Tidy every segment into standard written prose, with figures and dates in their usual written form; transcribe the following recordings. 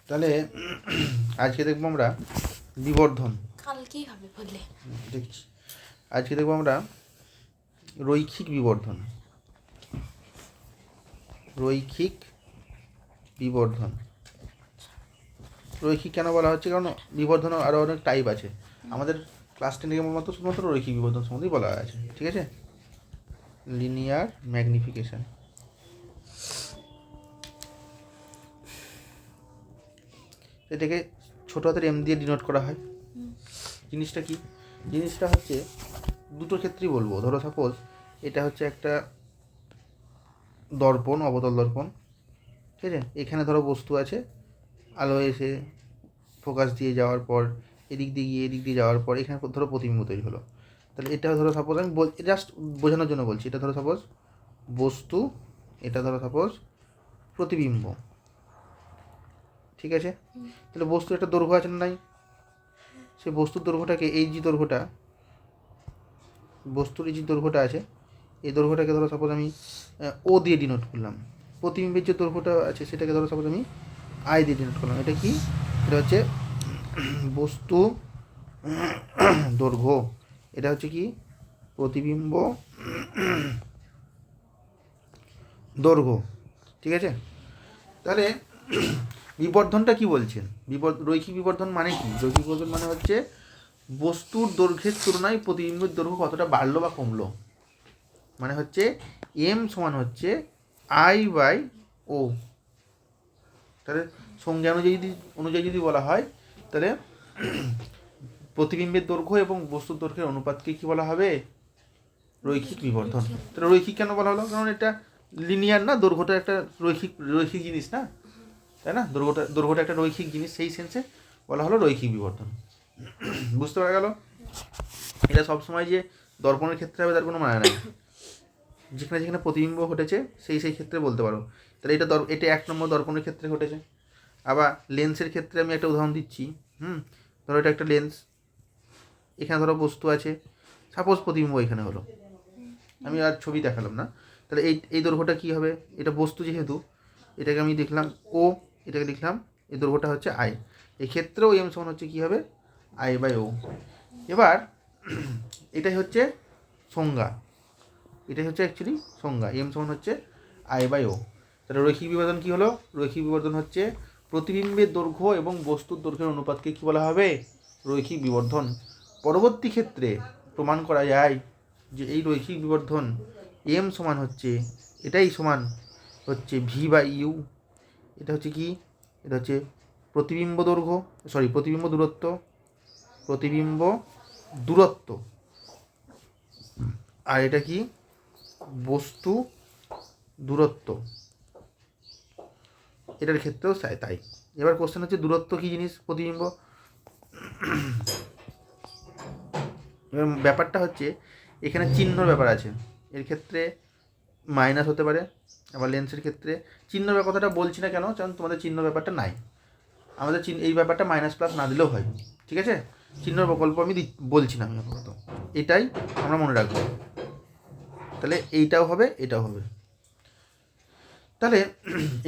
তাহলে আজকে দেখবো আমরা বিবর্ধন। কালকেই হবে বললে দেখছি আজকে দেখবো আমরা রৈখিক বিবর্ধন। রৈখিক বিবর্ধন রৈখিক কেন বলা হচ্ছে? কারণ বিবর্ধন আরও অনেক টাইপ আছে। আমাদের ক্লাস 10 থেকে মাত্র শুধুমাত্র রৈখিক বিবর্ধন সম্বন্ধেই বলা আছে, ঠিক আছে? Linear magnification. এটাকে ছোটো হাতের এম দিয়ে ডিনোট করা হয়। জিনিসটা কি? জিনিসটা হচ্ছে দুটো ক্ষেত্রেই বলবো। ধরো সাপোজ এটা হচ্ছে একটা দর্পণ, অবতল দর্পণ, ঠিক আছে? এখানে ধরো বস্তু আছে, আলো এসে ফোকাস দিয়ে যাওয়ার পর এদিক দিয়ে গিয়ে এদিক দিয়ে যাওয়ার পর এখানে ধরো প্রতিবিম্ব তৈরি হলো। তাহলে এটা ধরো সাপোজ আমি জাস্ট বোঝানোর জন্য বলছি, এটা ধরো সাপোজ বস্তু, এটা ধরো সাপোজ প্রতিবিম্ব, ঠিক আছে? তাহলে বস্তুর একটা দৈর্ঘ্য আছে না নাই? সেই বস্তুর দৈর্ঘ্যটাকে এই যে দৈর্ঘ্যটা, বস্তুর এই যে দৈর্ঘ্যটা আছে, এই দৈর্ঘ্যটাকে ধরো সাপোজ আমি ও দিয়ে ডিনোট করলাম। প্রতিবিম্বের যে দৈর্ঘ্যটা আছে সেটাকে ধরো সাপোজ আমি আই দিয়ে ডিনোট করলাম। এটা কি? এটা হচ্ছে বস্তু দৈর্ঘ্য, এটা হচ্ছে কি প্রতিবিম্ব দৈর্ঘ্য, ঠিক আছে? তাহলে বিবর্ধনটা কি বলছেন? রৈখিক বিবর্ধন মানে কি? রৈখিক বিবর্ধন মানে হচ্ছে বস্তুর দৈর্ঘ্যের তুলনায় প্রতিবিম্বের দৈর্ঘ্য কতটা বাড়লো বা কমলো। মানে হচ্ছে এম সমান হচ্ছে আই বাই ও। তাহলে সংজ্ঞা অনুযায়ী যদি বলা হয়, তাহলে প্রতিবিম্বের দৈর্ঘ্য এবং বস্তুর দৈর্ঘ্যের অনুপাতকে কি বলা হবে? রৈখিক বিবর্ধন। তাহলে রৈখিক কেন বলা হলো? কারণ এটা লিনিয়ার না, দৈর্ঘ্যটা একটা রৈখিক জিনিস না, তাই না? দৈর্ঘ্যটা একটা রৈখিক জিনিস, সেই সেন্সে বলা হলো রৈখিক বিবর্ধন। বুঝতে পারা গেল? এটা সবসময় যে দর্পণের ক্ষেত্রে হবে তার কোনো মানে নাই। যেখানে যেখানে প্রতিবিম্ব ঘটেছে সেই ক্ষেত্রে বলতে পারো। তাহলে এটা 1 নম্বর দর্পণের ক্ষেত্রে ঘটেছে। আবার লেন্সের ক্ষেত্রে আমি একটা উদাহরণ দিচ্ছি। ধরো এটা একটা লেন্স, এখানে ধরো বস্তু আছে, সাপোজ প্রতিবিম্ব এখানে হলো, আমি আর ছবি দেখালাম না। তাহলে এই দৈর্ঘ্যটা কী হবে? এটা বস্তু যেহেতু, এটাকে আমি দেখলাম ও, এটাকে লিখলাম, এই দৈর্ঘ্যটা হচ্ছে আই। এই ক্ষেত্রেও এম সমান হচ্ছে কী হবে? আই বাই ও। এবার এটাই হচ্ছে সংজ্ঞা, এটাই হচ্ছে অ্যাকচুয়ালি সংজ্ঞা। এম সমান হচ্ছে আই বাই ও। তাহলে রৈখিক বিবর্ধন কী হলো? রৈখিক বিবর্ধন হচ্ছে প্রতিবিম্বের দৈর্ঘ্য এবং বস্তুর দৈর্ঘ্যের অনুপাতকে কী বলা হবে? রৈখিক বিবর্ধন। পরবর্তী ক্ষেত্রে প্রমাণ করা যায় যে এই রৈখিক বিবর্ধন এম সমান হচ্ছে, এটাই সমান হচ্ছে ভি বাই ইউ। এটা হচ্ছে কি? এটা হচ্ছে প্রতিবিম্ব দৈর্ঘ্য, প্রতিবিম্ব দূরত্ব, প্রতিবিম্ব দূরত্ব। আর এটা কি? বস্তু দূরত্ব। এটার ক্ষেত্রেও তাই। এবার কোশ্চেন হচ্ছে দূরত্ব কী জিনিস? প্রতিবিম্ব। এবার ব্যাপারটা হচ্ছে এখানে চিহ্নর ব্যাপার আছে। এর ক্ষেত্রে মাইনাস হতে পারে, আবার লেন্সের ক্ষেত্রে চিহ্ন কথাটা বলছি না কেন, কারণ তোমাদের চিহ্ন ব্যাপারটা নাই। আমাদের এই ব্যাপারটা মাইনাস প্লাস না দিলেও হয়, ঠিক আছে? চিহ্নর প্রকল্প আমি বলছি না, আমি আপাতত এটাই আমরা মনে রাখবো। তাহলে এইটাও হবে, এটাও হবে। তাহলে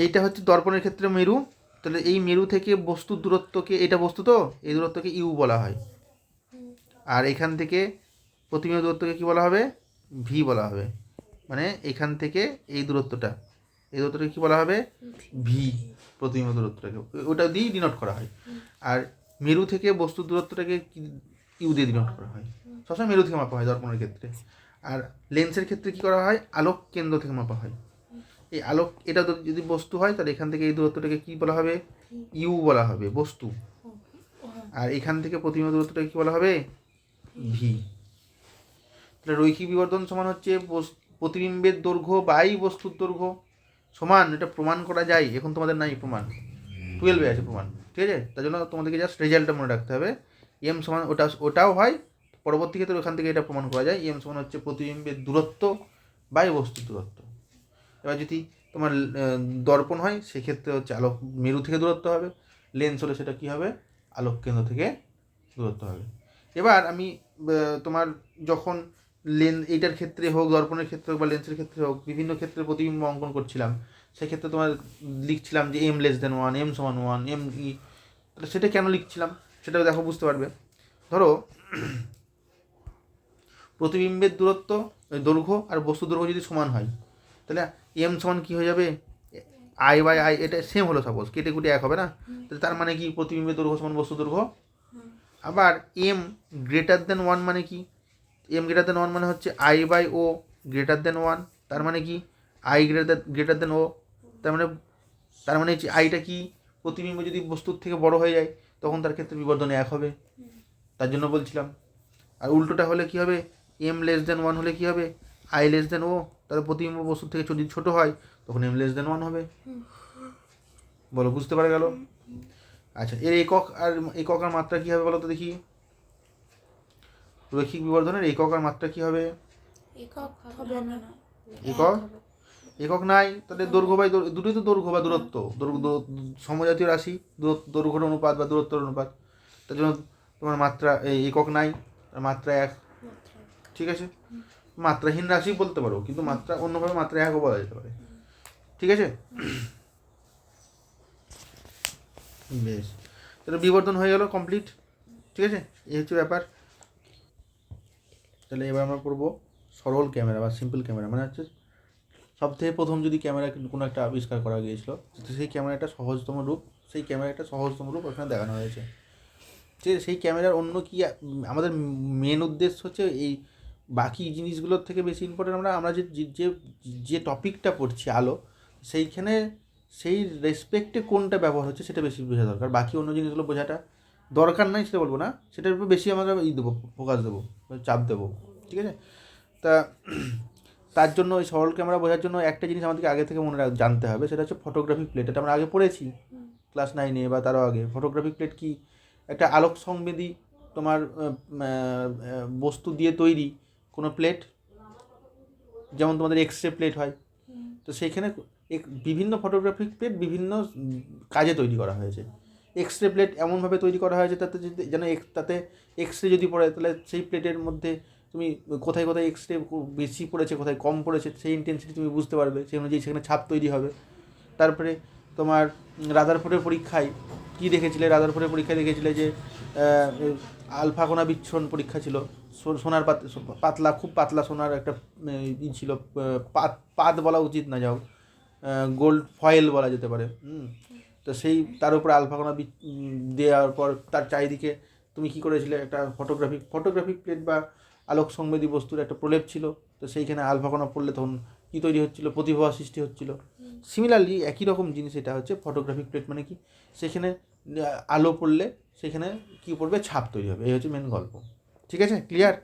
এইটা হচ্ছে দর্পণের ক্ষেত্রে মেরু। তাহলে এই মেরু থেকে বস্তুর দূরত্বকে, এটা বস্তু তো, এই দূরত্বকে ইউ বলা হয়। আর এখান থেকে প্রতিবিম্ব দূরত্বকে কী বলা হবে? ভি বলা হবে। মানে এখান থেকে এই দূরত্বটাকে কী বলা হবে? ভি। প্রতিবিম্ব দূরত্বটাকে ওটা দিয়েই ডিনোট করা হয়। আর মেরু থেকে বস্তুর দূরত্বটাকে ইউ দিয়ে ডিনোট করা হয়। সবসময় মেরু থেকে মাপা হয় দর্পণের ক্ষেত্রে। আর লেন্সের ক্ষেত্রে কী করা হয়? আলোক কেন্দ্র থেকে মাপা হয়। এই আলোক, এটা যদি বস্তু হয় তাহলে এখান থেকে এই দূরত্বটাকে কী বলা হবে? ইউ বলা হবে, বস্তু। আর এখান থেকে প্রতিবিম্ব দূরত্বটাকে কী বলা হবে? ভি। তাহলে রৈখিক বিবর্ধন সমান হচ্ছে প্রতিবিম্বের দৈর্ঘ্য বাই বস্তুর দৈর্ঘ্য সমান। এটা প্রমাণ করা যায়, এখন তোমাদের নাই প্রমাণ, 12-এ আছে প্রমাণ, ঠিক আছে? তার জন্য তোমাদেরকে জাস্ট রেজাল্টটা মনে রাখতে হবে। এম সমান ওটাও হয় পরবর্তী ক্ষেত্রে, ওখান থেকে এটা প্রমাণ করা যায়। এম সমান হচ্ছে প্রতিবিম্বের দূরত্ব বাই বস্তুর দূরত্ব। এবার যদি তোমার দর্পণ হয় সেক্ষেত্রে হচ্ছে আলোক মেরু থেকে দূরত্ব হবে, লেন্স হলে সেটা কী হবে? আলোক কেন্দ্র থেকে দূরত্ব হবে। এবার আমি তোমার যখন এইটার ক্ষেত্রে হোক, দর্পণের ক্ষেত্রে হোক বা লেন্সের ক্ষেত্রে হোক, বিভিন্ন ক্ষেত্রে প্রতিবিম্ব অঙ্কন করছিলাম, সেক্ষেত্রে তোমার লিখছিলাম যে m less than one, m সমান ওয়ান, এম ই, তাহলে সেটা কেন লিখছিলাম সেটাও দেখো বুঝতে পারবে। ধরো প্রতিবিম্বের দূরত্ব, দৈর্ঘ্য আর বস্তু দৈর্ঘ্য যদি সমান হয়, তাহলে এম সমান কী হয়ে যাবে, আই বাই আই, এটা সেম হলো সাপোজ, কেটে কুটে এক হবে না, তাহলে তার মানে কি প্রতিবিম্বের দৈর্ঘ্য সমান বস্তু দৈর্ঘ্য। আবার এম গ্রেটার দেন ওয়ান মানে কি, এম গ্রেটার দেন ওয়ান মানে হচ্ছে i by o greater than one, তার মানে কি আই গ্রেটার দেন ও, তার মানে হচ্ছে আইটা কি প্রতিবিম্ব যদি বস্তুর থেকে বড় হয়ে যায় তখন তার ক্ষেত্রে বিবর্ধন এক হবে, তার জন্য বলছিলাম। আর উল্টোটা হলে কি হবে, এম লেস দেন ওয়ান হলে কি হবে, আই লেস দেন ও, তাহলে প্রতিবিম্ব বস্তুর থেকে যদি ছোটো হয় তখন এম লেস দেন ওয়ান হবে। বলো বুঝতে পারা গেল? আচ্ছা, এর একক আর মাত্রা কী হবে বলো তো দেখি, রৈখিক বিবর্ধনের একক আর মাত্রা কী হবে? একক নাই, তাহলে দৈর্ঘ্য বাই দুটোই তো দৈর্ঘ্য বা দূরত্ব, সমজাতীয় রাশি, দৈর্ঘ্যের অনুপাত বা দূরত্বের অনুপাত, তার জন্য তোমার মাত্রা একক নাই, মাত্রা এক। ঠিক আছে, মাত্রাহীন রাশি বলতে পারো, কিন্তু মাত্রা অন্যভাবে মাত্রা একও বলা যেতে পারে। ঠিক আছে, বেশ, তাহলে বিবর্ধন হয়ে গেল কমপ্লিট। ঠিক আছে, এই হচ্ছে ব্যাপার। তাহলে এবার আমরা পড়বো সরল ক্যামেরা বা সিম্পল ক্যামেরা, মানে হচ্ছে সবথেকে প্রথম যদি ক্যামেরা কোনো একটা আবিষ্কার করা গিয়েছিল, সেই ক্যামেরাটা সহজতম রূপ, সেই ক্যামেরাটা সহজতম রূপ ওখানে দেখানো হয়েছে। যে সেই ক্যামেরার অন্য কি, আমাদের মেন উদ্দেশ্য হচ্ছে এই বাকি জিনিসগুলোর থেকে বেশি ইম্পর্টেন্ট আমরা যে যে যে টপিকটা পড়ছি আলো, সেইখানে সেই রেসপেক্টে কোনটা ব্যবহার হচ্ছে সেটা বেশি বোঝা দরকার। বাকি অন্য জিনিসগুলো বোঝাটা দরকার নাই সেটা বলবো না, সেটার উপর বেশি আমরা দেবো, ফোকাস দেবো, চাপ দেবো। ঠিক আছে, তা তার জন্য ওই সরল ক্যামেরা বোঝার জন্য একটা জিনিস আমাদেরকে আগে থেকে জানতে হবে, সেটা হচ্ছে ফটোগ্রাফিক প্লেট। এটা আমরা আগে পড়েছি ক্লাস 9-এ বা তারও আগে। ফটোগ্রাফিক প্লেট কি, একটা আলোক সংবেদী তোমার বস্তু দিয়ে তৈরি কোনো প্লেট, যেমন তোমাদের এক্সরে প্লেট হয়, তো সেইখানে বিভিন্ন ফটোগ্রাফিক প্লেট বিভিন্ন কাজে তৈরি করা হয়েছে। এক্সরে প্লেট এমনভাবে তৈরি করা হয়েছে তাতে যদি যেন তাতে এক্সরে যদি পড়ে তাহলে সেই প্লেটের মধ্যে তুমি কোথায় কোথায় এক্সরে বেশি পড়েছে কোথায় কম পড়েছে সেই ইন্টেন্সিটি তুমি বুঝতে পারবে, সেই অনুযায়ী সেখানে ছাপ তৈরি হবে। তারপরে তোমার রাদারফোর্ডের পরীক্ষায় কী দেখেছিলে, রাদারফোর্ডের পরীক্ষায় দেখেছিলে যে আলফা কণা বিচ্ছুরণ পরীক্ষা ছিল, সোনার পাতলা, খুব পাতলা সোনার একটা ছিল, পাত বলা উচিত না, যাও গোল্ড ফয়েল বলা যেতে পারে। তো সেই তার উপরে আলফা কণা দেওয়ার পর তার চারিদিকে তুমি কী করেছিলে, একটা ফটোগ্রাফিক প্লেট বা আলোক সংবেদী বস্তুর একটা প্রলেপ ছিল, তো সেইখানে আলফা কণা পড়লে তখন কী তৈরি হচ্ছিল, প্রতিভা সৃষ্টি হচ্ছিল। সিমিলারলি একই রকম জিনিস এটা হচ্ছে ফটোগ্রাফিক প্লেট, মানে কি সেখানে আলো পড়লে সেখানে কী পড়বে, ছাপ তৈরি হবে। এই হচ্ছে মেন গল্প। ঠিক আছে, ক্লিয়ার?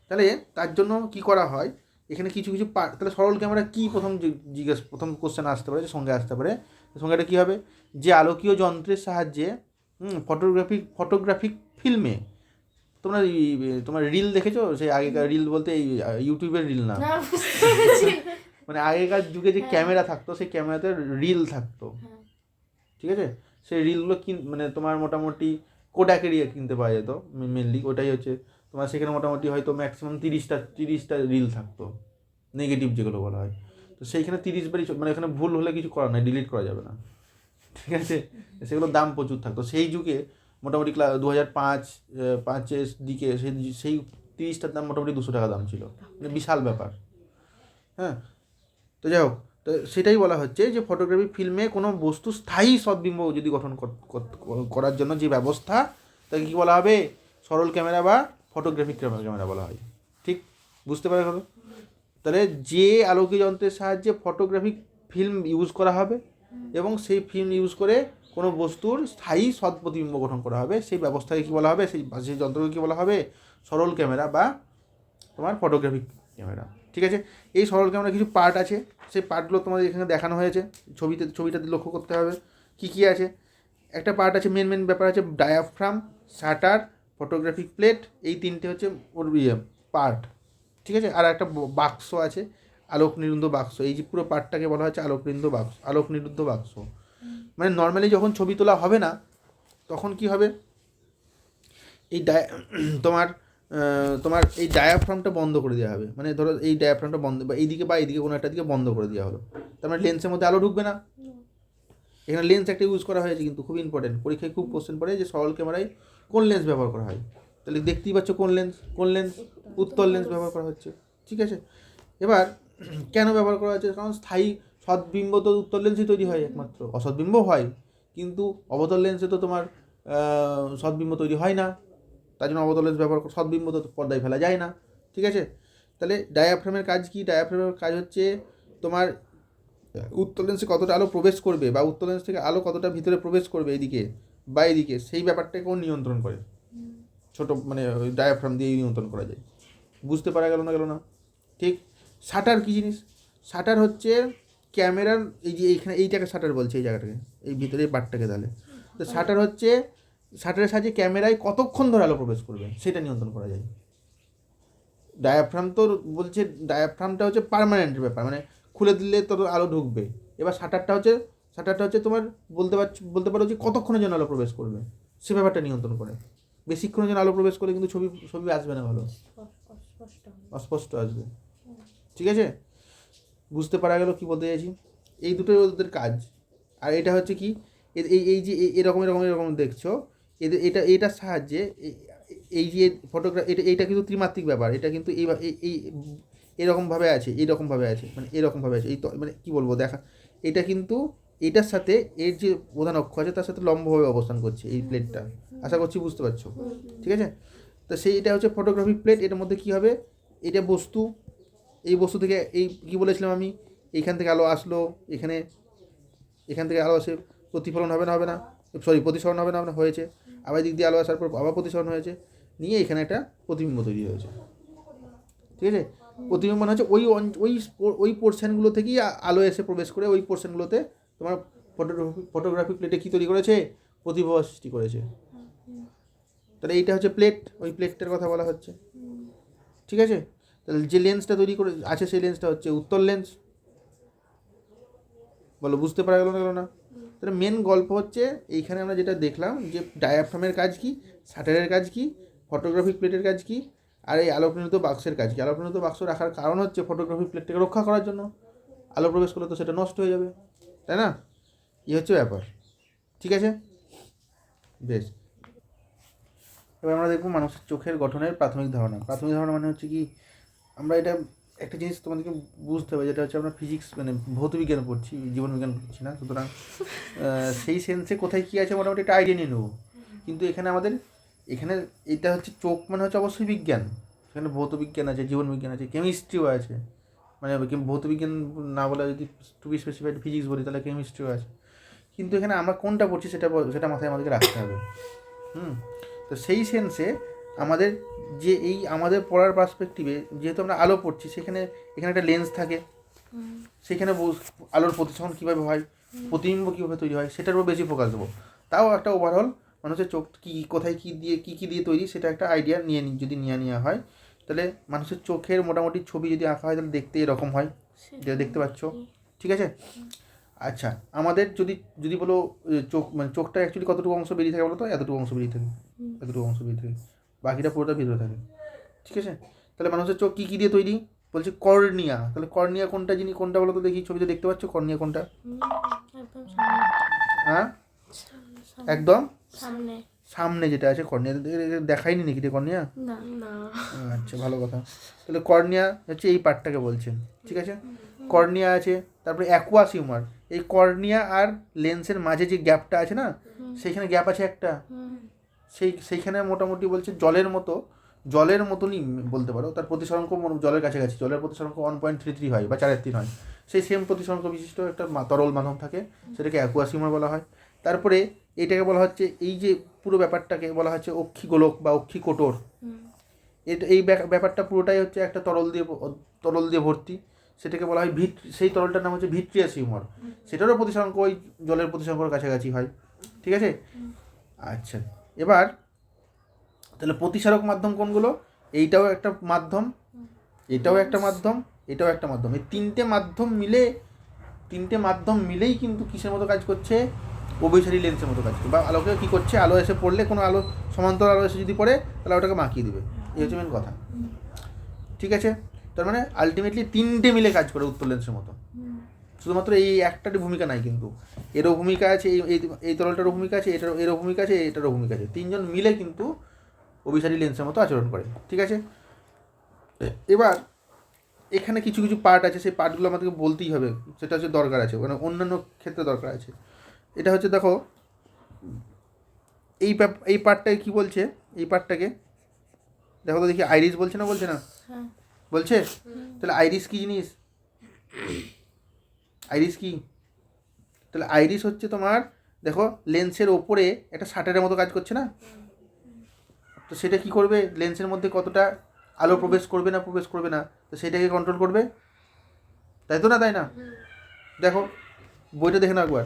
তাহলে তার জন্য কি করা হয়, এখানে কিছু কিছু পার্ট। তাহলে সরল ক্যামেরা কী প্রথম কোশ্চেন আসতে পারে, যে সঙ্গে আসতে পারে, সঙ্গেটা কী হবে, যে আলোকীয় যন্ত্রের সাহায্যে ফটোগ্রাফিক ফিল্মে, তোমার রিল দেখেছো, সেই আগেকার রিল বলতে এই ইউটিউবের রিল না, মানে আগেকার যুগে যে ক্যামেরা থাকতো সেই ক্যামেরাতে রিল থাকতো। ঠিক আছে, সেই রিলগুলো মানে তোমার মোটামুটি কোডাকেরই কিনতে পাওয়া যেত মেনলি, ওটাই হচ্ছে তোমার সেখানে মোটামুটি হয়তো ম্যাক্সিমাম 30টা রিল থাকতো, নেগেটিভ যেগুলো বলা হয়। তো সেইখানে 30 বারই, মানে এখানে ভুল হলে কিছু করার নাই, ডিলিট করা যাবে না। ঠিক আছে, সেগুলোর দাম প্রচুর থাকতো সেই যুগে, মোটামুটি 2005-এর দিকে সেই 30টার দাম মোটামুটি 200 টাকা দাম ছিল, মানে বিশাল ব্যাপার। হ্যাঁ, তো যাই হোক, তো সেটাই বলা হচ্ছে যে ফটোগ্রাফি ফিল্মে কোনো বস্তু স্থায়ী সদ্বিম্ব যদি গঠন করার জন্য যে ব্যবস্থা, তাকে কী বলা হবে, সরল ক্যামেরা বা ফটোগ্রাফিক ক্যামেরা বলা হয়। ঠিক বুঝতে পারা গেল? তাহলে যে আলোকীয় যন্ত্রের সাহায্যে ফটোগ্রাফিক ফিল্ম ইউজ করা হবে এবং সেই ফিল্ম ইউজ করে কোনো বস্তুর স্থায়ী সৎপ্রতিবিম্ব গঠন করা হবে, সেই ব্যবস্থাকে কী বলা হবে, সেই যন্ত্রকে কী বলা হবে, সরল ক্যামেরা বা তোমার ফটোগ্রাফিক ক্যামেরা। ঠিক আছে, এই সরল ক্যামেরা কিছু পার্ট আছে, সেই পার্টগুলো তোমাদের এখানে দেখানো হয়েছে, ছবিটাতে লক্ষ্য করতে হবে কী কী আছে। একটা পার্ট আছে, মেন ব্যাপার আছে ডায়াফ্রাম, শাটার, ফটোগ্রাফিক প্লেট, এই তিনটে হচ্ছে ওর পার্ট। ঠিক আছে, আর একটা বাক্স আছে, আলোক নিরুদ্ধ বাক্স। এই যে পুরো পার্টটাকে বলা হচ্ছে আলোক নিরুদ্ধ বাক্স। মানে নর্মালি যখন ছবি তোলা হবে না তখন কি হবে, এই তোমার তোমার এই ডায়াফ্রামটা বন্ধ করে দেওয়া হবে, মানে ধরো এই ডায়াফ্রামটা বন্ধ বা এইদিকে কোনো একটা দিকে বন্ধ করে দেওয়া হলো, তার মানে লেন্সের মধ্যে আলো ঢুকবে না। এখানে লেন্স একটা ইউজ করা হয়েছে, কিন্তু খুব ইম্পর্টেন্ট, পরীক্ষায় খুব কোশ্চেন পড়ে যে সরল ক্যামেরায় কোন লেন্স ব্যবহার করা হয়। তাহলে দেখতেই পাচ্ছ কোন লেন্স উত্তল লেন্স ব্যবহার করা হচ্ছে। ঠিক আছে, এবার কেন ব্যবহার করা হচ্ছে? কারণ স্থায়ী সৎবিম্ব তো উত্তল লেন্সই তৈরি হয় একমাত্র, অসৎবিম্ব হয়, কিন্তু অবতল লেন্সে তো তোমার সৎবিম্ব তৈরি হয় না, তার জন্য অবতল লেন্স ব্যবহার সৎবিম্ব তো পর্দায় ফেলা যায় না। ঠিক আছে, তাহলে ডায়াফ্রামের কাজ কি? ডায়াফ্রামের কাজ হচ্ছে তোমার উত্তল লেন্সে কতটা আলো প্রবেশ করবে বা উত্তল লেন্স থেকে আলো কতটা ভিতরে প্রবেশ করবে এইদিকে বা এইদিকে, সেই ব্যাপারটাকেও নিয়ন্ত্রণ করে। ছোটো মানে ওই ডায়াফ্রাম দিয়েই নিয়ন্ত্রণ করা যায়। বুঝতে পারা গেল না? ঠিক। শাটার কী জিনিস? শাটার হচ্ছে ক্যামেরার এই যে এইখানে এইটাকে শাটার বলছে, এই জায়গাটাকে, এই ভিতরে এই পার্টটাকে। তাহলে তো শাটার হচ্ছে, শাটারের সাহায্যে ক্যামেরায় কতক্ষণ ধরে আলো প্রবেশ করবে সেটা নিয়ন্ত্রণ করা যায়। ডায়াফ্রাম তো বলছে, ডায়াফ্রামটা হচ্ছে পার্মানেন্টের ব্যাপার, মানে খুলে দিলে তোর আলো ঢুকবে। এবার শাটারটা হচ্ছে তোমার বলতে পারো যে কতক্ষণের জন্য আলো প্রবেশ করবে সে ব্যাপারটা নিয়ন্ত্রণ করে। বেশিক্ষণের জন্য আলো প্রবেশ করে কিন্তু ছবি আসবে না, ভালো অস্পষ্ট আসবে। ঠিক আছে, বুঝতে পারা গেল কি বলতে চাইছি? এই দুটোই ওদের কাজ। আর এটা হচ্ছে কি, এই যে এরকম দেখছো, এটার সাহায্যে এই যে ফটোগ্রাফ, এইটা কিন্তু ত্রিমাত্রিক ব্যাপার। এটা কিন্তু এরকমভাবে আছে, মানে এরকমভাবে আছে, এই মানে কী বলবো দেখা, এটা কিন্তু এটার সাথে এর যে প্রধান অক্ষ আছে তার সাথে লম্বভাবে অবস্থান করছে এই প্লেটটা। আশা করছি বুঝতে পারছো। ঠিক আছে, তো এটা হচ্ছে ফটোগ্রাফিক প্লেট। এটার মধ্যে কী হবে, এটা বস্তু, এই বস্তু থেকে এই কী বলেছিলাম আমি, এইখান থেকে আলো আসলো, এখান থেকে আলো আসে, প্রতিফলন হবে না, প্রতিসরণ হবে না, হয়েছে। আবার দিক দিয়ে আলো আসার পর আবার প্রতিসরণ হয়েছে, নিয়ে এখানে একটা প্রতিবিম্ব তৈরি হয়েছে। ঠিক আছে, প্রতিবিম্ব মানে হচ্ছে ওই পোর্শনগুলো থেকেই আলো এসে প্রবেশ করে ওই পোর্শনগুলোতে তোমার ফটোগ্রাফিক প্লেটে কী তৈরি করেছে, প্রতিবিম্ব সৃষ্টি করেছে। তাহলে এইটা হচ্ছে প্লেট, ওই প্লেটটার কথা বলা হচ্ছে। ঠিক আছে, তাহলে যে লেন্সটা তৈরি করে আছে সেই লেন্সটা হচ্ছে উত্তল লেন্স। বলো, বুঝতে পারা গেল না? তাহলে মেন গল্প হচ্ছে এইখানে আমরা যেটা দেখলাম যে ডায়াফ্রামের কাজ কি, শাটারের কাজ কি, ফটোগ্রাফিক প্লেটের কাজ কি, আর এই আলোকনির্মিত বাক্সের কাজ কি। আলোকনির্মিত বাক্স রাখার কারণ হচ্ছে ফটোগ্রাফিক প্লেটটাকে রক্ষা করার জন্য, আলো প্রবেশ করলে তো সেটা নষ্ট হয়ে যাবে, তাই না? হচ্ছে ব্যাপার। ঠিক আছে, বেশ। এবার আমরা দেখব মানুষের চোখের গঠনের প্রাথমিক ধারণা মানে হচ্ছে কি, আমরা এটা একটা জিনিস তোমাদেরকে বুঝতে হবে, যেটা হচ্ছে আমরা ফিজিক্স মানে ভৌতবিজ্ঞান পড়ছি, জীবনবিজ্ঞান পড়ছি না, সুতরাং সেই সেন্সে কোথায় কী আছে মোটামুটি একটা আইডিয়া নিয়ে নেবো। কিন্তু এখানে এটা হচ্ছে চোখ মানে হচ্ছে অবশ্যই বিজ্ঞান, সেখানে ভৌতবিজ্ঞান আছে, জীবনবিজ্ঞান আছে, কেমিস্ট্রিও আছে, মানে ভৌতবিজ্ঞান না বলে যদি টু বি স্পেসিফাইড ফিজিক্স বলি তাহলে কেমিস্ট্রিও আছে। কিন্তু এখানে আমরা কোনটা পড়ছি সেটা মাথায় আমাদেরকে রাখতে হবে। তো সেই সেন্সে আমাদের যে আমাদের পড়ার পার্সপেক্টিভে যেহেতু আমরা আলো পড়ছি, এখানে একটা লেন্স থাকে, সেখানে আলোর প্রতিসরণ কীভাবে হয়, প্রতিবিম্ব কীভাবে তৈরি হয় সেটার উপর বেশি ফোকাস দেবো। তাও একটা ওভারঅল মানুষের চোখ কোথায় কী দিয়ে তৈরি সেটা একটা আইডিয়া যদি নেওয়া হয়, তাহলে মানুষের চোখের মোটামুটি ছবি যদি আঁকা হয় তাহলে দেখতে এরকম হয়, যেটা দেখতে পাচ্ছ। ঠিক আছে, আচ্ছা, আমাদের যদি বলো চোখটা অ্যাকচুয়ালি কতটুকু অংশ বেরিয়ে থাকে বলো তো? এতটুকু অংশ বেরিয়ে থাকে, বাকিটা পুরোটা ভিতরে থাকে। ঠিক আছে, তাহলে মানুষের চোখ কী দিয়ে তৈরি বলছে? কর্নিয়া। তাহলে কর্নিয়া কোনটা বলো তো দেখি, ছবিতে দেখতে পাচ্ছ কর্নিয়া কোনটা? হ্যাঁ, একদম সামনে যেটা আছে কর্নিয়া, দেখাইনি নাকি রে কর্নিয়া? আচ্ছা, ভালো কথা। তাহলে কর্নিয়া হচ্ছে এই পার্টটাকে বলছেন। ঠিক আছে, কর্নিয়া আছে, তারপরে অ্যাকুয়াস হিউমার। এই কর্নিয়া আর লেন্সের মাঝে যে গ্যাপটা আছে না, সেইখানে গ্যাপ আছে একটা, সেইখানে মোটামুটি বলছে জলের মতনই বলতে পারো, তার প্রতিসরাঙ্ক জলের কাছাকাছি, জলের প্রতিসরাঙ্ক 1.33 হয় বা 4/3 হয়, সেই সেম প্রতিসরাঙ্ক বিশিষ্ট একটা তরল মাধ্যম থাকে, সেটাকে অ্যাকুয়াস হিউমার বলা হয়। তারপরে এটাকে বলা হচ্ছে, এই যে পুরো ব্যাপারটাকে বলা হচ্ছে অক্ষিগোলক বা অক্ষিকোটর। এই ব্যাপারটা পুরোটাই হচ্ছে একটা তরল দিয়ে ভর্তি, সেটাকে বলা হয় সেই তরলটার নাম হচ্ছে ভিট্রিয়াস হিউমার। সেটারও প্রতিসরাঙ্ক ওই জলের প্রতিসরাঙ্কর কাছাকাছি হয়। ঠিক আছে, আচ্ছা, এবার তাহলে প্রতিসারক মাধ্যম কোনগুলো? এইটাও একটা মাধ্যম, এটাও একটা মাধ্যম, এটাও একটা মাধ্যম। এই তিনটে মাধ্যম মিলেই কিন্তু কিসের মতো কাজ করছে? অভিসারী লেন্সের মতো কাজ করছে। বা আলোকে কী করছে, আলো এসে পড়লে, কোনো আলো সমান্তরাল আলো এসে যদি পড়ে তাহলে ওটাকে মাখিয়ে দেবে। এই হচ্ছে মেন কথা। ঠিক আছে, তার মানে আলটিমেটলি তিনটে মিলে কাজ করে উত্তর লেন্সের মতো। শুধুমাত্র এই একটারই ভূমিকা নাই, কিন্তু এরও ভূমিকা আছে, এই তরলটারও ভূমিকা আছে, এরও ভূমিকা আছে, এটারও ভূমিকা আছে। তিনজন মিলে কিন্তু অভিসারী লেন্সের মতো আচরণ করে। ঠিক আছে, এবার এখানে কিছু কিছু পার্ট আছে, সেই পার্টগুলো আমাদেরকে বলতেই হবে, সেটা হচ্ছে দরকার আছে, মানে অন্যান্য ক্ষেত্রে দরকার আছে। এটা হচ্ছে দেখো এই পার্টটাকে কী বলছে, এই পার্টটাকে দেখো তো দেখি, আইরিস বলছে না, বলছে না? বলছে। তাহলে আইরিস কী জিনিস? আইরিস কি? তাহলে আইরিস হচ্ছে তোমার, দেখো লেন্সের ওপরে একটা শাটারের মতো কাজ করছে না? তো সেটা কি করবে, লেন্সের মধ্যে কতটা আলো প্রবেশ করবে না প্রবেশ করবে না, তো সেটাকে কন্ট্রোল করবে, তাই তো না? তাই না? দেখো বইটা দেখে নাও একবার,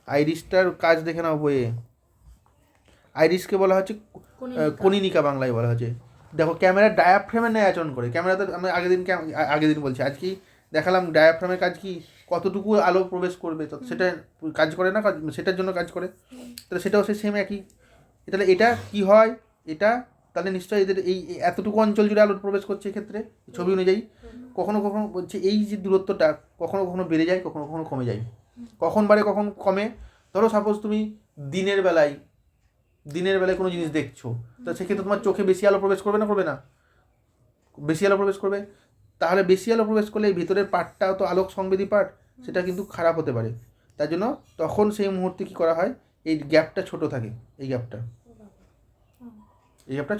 আইরিসটার কাজ দেখে নাও বইয়ে। আইরিসকে বলা হচ্ছে কনিনিকা, বাংলায় বলা হচ্ছে। দেখো ক্যামেরার ডায়াফ্রেমের ন্যায় আচরণ করে। ক্যামেরাতে আমি আগের দিন বলছি, আজ কি দেখালাম, ডায়াফ্রেমের কাজ কি, কতটুকু আলো প্রবেশ করবে, তো সেটা কাজ করে না, সেটার জন্য কাজ করে। তাহলে সেটাও সে সেম একই। তাহলে এটা কি হয়, এটা তাহলে নিশ্চয়ই এদের এই এতটুকু অঞ্চল জুড়ে আলো প্রবেশ করছে এক্ষেত্রে ছবি অনুযায়ী। কখনো কখনো বলছে এই যে দূরত্বটা কখনো কখনো বেড়ে যায়, কখনো কখনো কমে যায়, কখন বাড়ে কখন কমে। ধরো সাপোজ তুমি দিনের বেলায় কোনো জিনিস দেখছো, তো সেক্ষেত্রে তোমার চোখে বেশি আলো প্রবেশ করবে না, করবে না? বেশি আলো প্রবেশ করবে। তাহলে বেশি আলো প্রবেশ করলে এই ভিতরের পার্টটাও তো আলোক সংবেদী পার্ট, সেটা কিন্তু খারাপ হতে পারে। তার জন্য তখন সেই মুহূর্তে কী করা হয়, এই গ্যাপটা ছোট থাকে, এই গ্যাপটা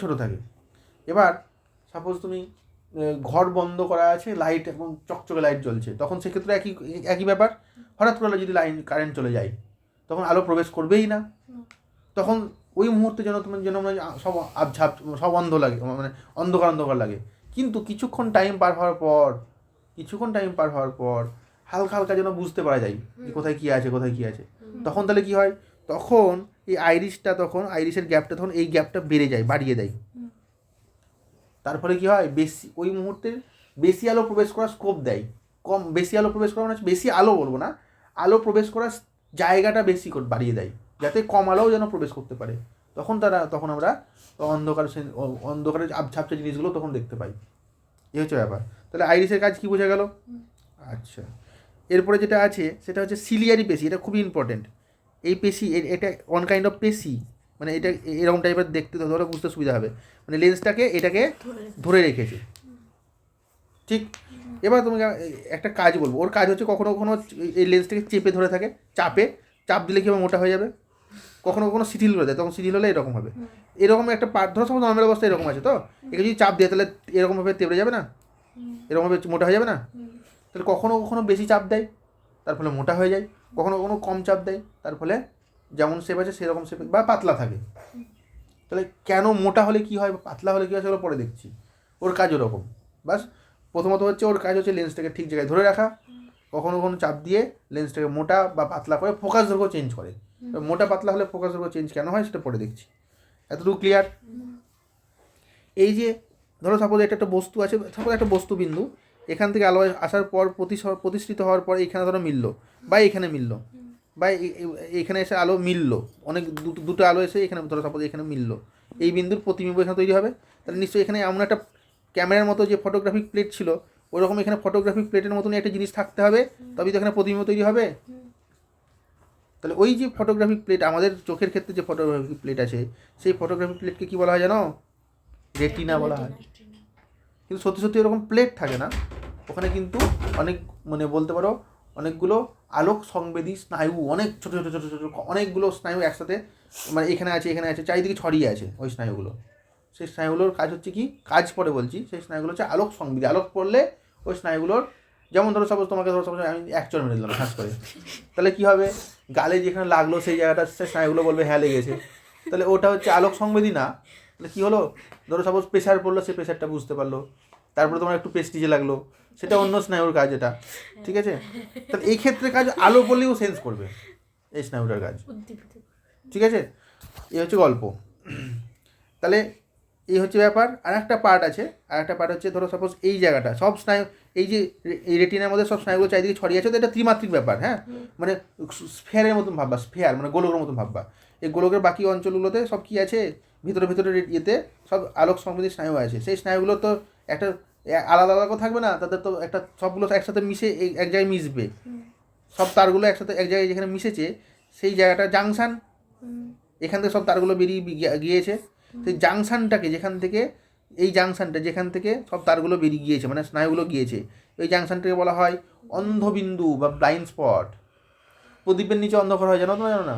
ছোট থাকে। এবার সাপোজ তুমি ঘর বন্ধ করা আছে, লাইট এখন চকচকে লাইট জ্বলছে, তখন সেক্ষেত্রে একই ব্যাপার। হঠাৎ করে যদি কারেন্ট চলে যায়, তখন আলো প্রবেশ করবেই না। তখন ওই মুহূর্তে যেন সব আবঝাপ, সব অন্ধ লাগে, মানে অন্ধকার লাগে। কিন্তু কিছুক্ষণ টাইম পার হওয়ার পর হালকা হালকা যেন বুঝতে পারা যায় কোথায় কী আছে, তখন তাহলে কী হয়, তখন এই আইরিসের গ্যাপটা, তখন এই গ্যাপটা বেড়ে যায়, বাড়িয়ে দেয়। তার ফলে কী হয়, ওই মুহূর্তে বেশি আলো প্রবেশ করার স্কোপ দেয়। বেশি আলো প্রবেশ করা মানে বেশি আলো বলবো না, আলো প্রবেশ করার জায়গাটা বেশি বাড়িয়ে দেয়, যাতে কম আলোও যেন প্রবেশ করতে পারে। তখন আমরা অন্ধকারের আবঝাপছা জিনিসগুলো তখন দেখতে পাই। এই হচ্ছে ব্যাপার। তাহলে আইরিসের কাজ কি বোঝা গেল? আচ্ছা, এরপরে যেটা আছে সেটা হচ্ছে সিলিয়ারি পেশি। এটা খুবই ইম্পর্টেন্ট। এই পেশি, এটা ওয়ান কাইন্ড অফ পেশি, মানে এটা এরকম টাইপের দেখতে, ধরো বুঝতে সুবিধা হবে, মানে লেন্সটাকে এটাকে ধরে রেখেছে। ঠিক, এবার তুমি একটা কাজ বলবো, ওর কাজ হচ্ছে কখনো কখনো এই লেন্সটাকে চেপে ধরে থাকে, চাপ দিলে কি মোটা হয়ে যাবে, কখনো কখনো শিথিল করে দেয়, তখন শিথিল হলে এরকম হবে। এরকম একটা পার্ট, ধরো সব নর্মাল অবস্থা এরকম আছে, তো একে যদি চাপ দেয় তাহলে এরকমভাবে তেড়ে যাবে না, এরকমভাবে মোটা হয়ে যাবে না? তাহলে কখনো কখনো বেশি চাপ দেয়, তার ফলে মোটা হয়ে যায়, কখনো কখনো কম চাপ দেয়, তার ফলে যেমন শেপ আছে সেরকম শেপ, বা পাতলা থাকে। তাহলে কেন মোটা হলে কী হয়, পাতলা হলে কী হয়, সেগুলো পরে দেখছি। ওর কাজ ওরকম। বাস, প্রথমত হচ্ছে ওর কাজ হচ্ছে লেন্সটাকে ঠিক জায়গায় ধরে রাখা, কখনো কখনো চাপ দিয়ে লেন্সটাকে মোটা বা পাতলা করে ফোকাস দৈর্ঘ্য চেঞ্জ করে। মোটা পাতলা হলে ফোকাস দৈর্ঘ্য চেঞ্জ কেন হয় সেটা পরে দেখছি। এতটুকু ক্লিয়ার? এই যে ধরো সাপোজ এটা একটা বস্তু আছে, সাপোজ একটা বস্তু বিন্দু, এখান থেকে আলো আসার পর প্রতিষ্ঠিত হওয়ার পর এখানে ধরো মিললো, বা এখানে মিললো, বা এখানে এসে আলো মিললো, অনেক দুটো আলো এসে এখানে ধরো সাপোজ এখানে মিললো, এই বিন্দুর প্রতিবিম্ব এখানে তৈরি হবে। তাহলে নিশ্চয়ই এখানে এমন একটা ক্যামেরার মতো যে ফটোগ্রাফিক প্লেট ছিল, ওইরকম এখানে ফটোগ্রাফিক প্লেটের মতনই একটা জিনিস থাকতে হবে, তবেই তো এখানে প্রতিবিম্ব তৈরি হবে। তাহলে ওই যে ফটোগ্রাফিক প্লেট, আমাদের চোখের ক্ষেত্রে যে ফটোগ্রাফিক প্লেট আছে, সেই ফটোগ্রাফিক প্লেটকে কী বলা হয় জানো? রেটিনা বলা হয়। কিন্তু সত্যি সত্যি এরকম প্লেট থাকে না, ওখানে কিন্তু অনেক, মানে বলতে পারো অনেকগুলো আলোক সংবেদী স্নায়ু, অনেক ছোটো ছোটো ছোটো ছোটো অনেকগুলো স্নায়ু একসাথে, মানে এখানে আছে চারিদিকে ছড়িয়ে আছে ওই স্নায়ুগুলো। সেই স্নায়ুগুলোর কাজ হচ্ছে কি, কাজ পরে বলছি, সেই স্নায়ুগুলো হচ্ছে আলোক সংবেদী। আলোক পড়লে ওই স্নায়ুগুলোর, যেমন ধরো সাপোজ আমি এক চড় মেরে দিলাম খাস করে, তাহলে কী হবে, গালে যেখানে লাগলো সেই জায়গাটা সে স্নায়ুগুলো বলবে হ্যাঁ লেগেছে, তাহলে ওটা হচ্ছে আলোক সংবেদী না। তাহলে কী হলো, ধরো সাপোজ প্রেশার পড়লো, সে প্রেশারটা বুঝতে পারলো, তারপরে তোমার একটু পেস্টিজে লাগলো, সেটা অন্য স্নায়ুর কাজ এটা। ঠিক আছে, তাহলে এই ক্ষেত্রে কাজ আলো পড়লেও সেন্স করবে, এই স্নায়ুটার কাজ। ঠিক আছে, এই হচ্ছে গল্প। তাহলে এই হচ্ছে ব্যাপার। আর একটা পার্ট হচ্ছে ধরো সাপোজ এই জায়গাটা সব স্নায়ু, এই যে এই রেটিনার মধ্যে সব স্নায়ুগুলো চারিদিকে ছড়িয়ে আছে, তো এটা ত্রিমাত্রিক ব্যাপার। হ্যাঁ, মানে স্ফেয়ারের মতন ভাববা, স্ফেয়ার মানে গোলকের মতন ভাববা। এই গোলকের বাকি অঞ্চলগুলোতে সব কী আছে, ভিতরে ভিতরে ইয়েতে সব আলোক সংবেদী স্নায়ু আছে, সেই স্নায়ুগুলো তো একটা আলাদা আলাদা থাকবে না, তাদের তো একটা সবগুলো একসাথে মিশে এক জায়গায় মিশবে, সব তারগুলো একসাথে এক জায়গায় যেখানে মিশেছে সেই জায়গাটা জাংশন, এখান থেকে সব তারগুলো বেরিয়ে গিয়েছে, সেই জাংশনটাকে যেখান থেকে এই জাংশনটা যেখান থেকে সব তারগুলো বেরিয়ে গিয়েছে মানে স্নায়ুগুলো গিয়েছে, এই জাংশনটাকে বলা হয় অন্ধবিন্দু বা ব্লাইন্ড স্পট। প্রদীপের নিচে অন্ধকার হয় জানো না?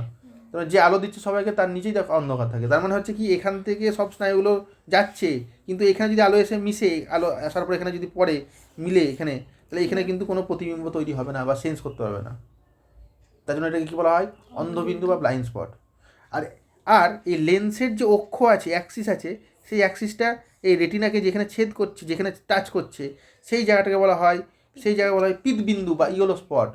তোমার যে আলো দিচ্ছে সবাইকে তার নিচেই দেখো অন্ধকার থাকে, তার মানে হচ্ছে কি এখান থেকে সব স্নায়ুগুলো যাচ্ছে, কিন্তু এখানে যদি আলো এসে মিশে, আলো আসার পর এখানে যদি পড়ে মিলে এখানে, তাহলে এখানে কিন্তু কোনো প্রতিবিম্ব তৈরি হবে না বা সেন্স করতে পারবে না, তার জন্য এটাকে কী বলা হয় অন্ধবিন্দু বা ব্লাইন্ড স্পট। আর আর এই লেন্সের যে অক্ষ আছে, অ্যাক্সিস আছে, সেই অ্যাক্সিসটা এই রেটিনাকে যেখানে ছেদ করছে, যেখানে টাচ করছে, সেই জায়গাটাকে বলা হয় পিতবিন্দু বা ইয়েলো স্পট।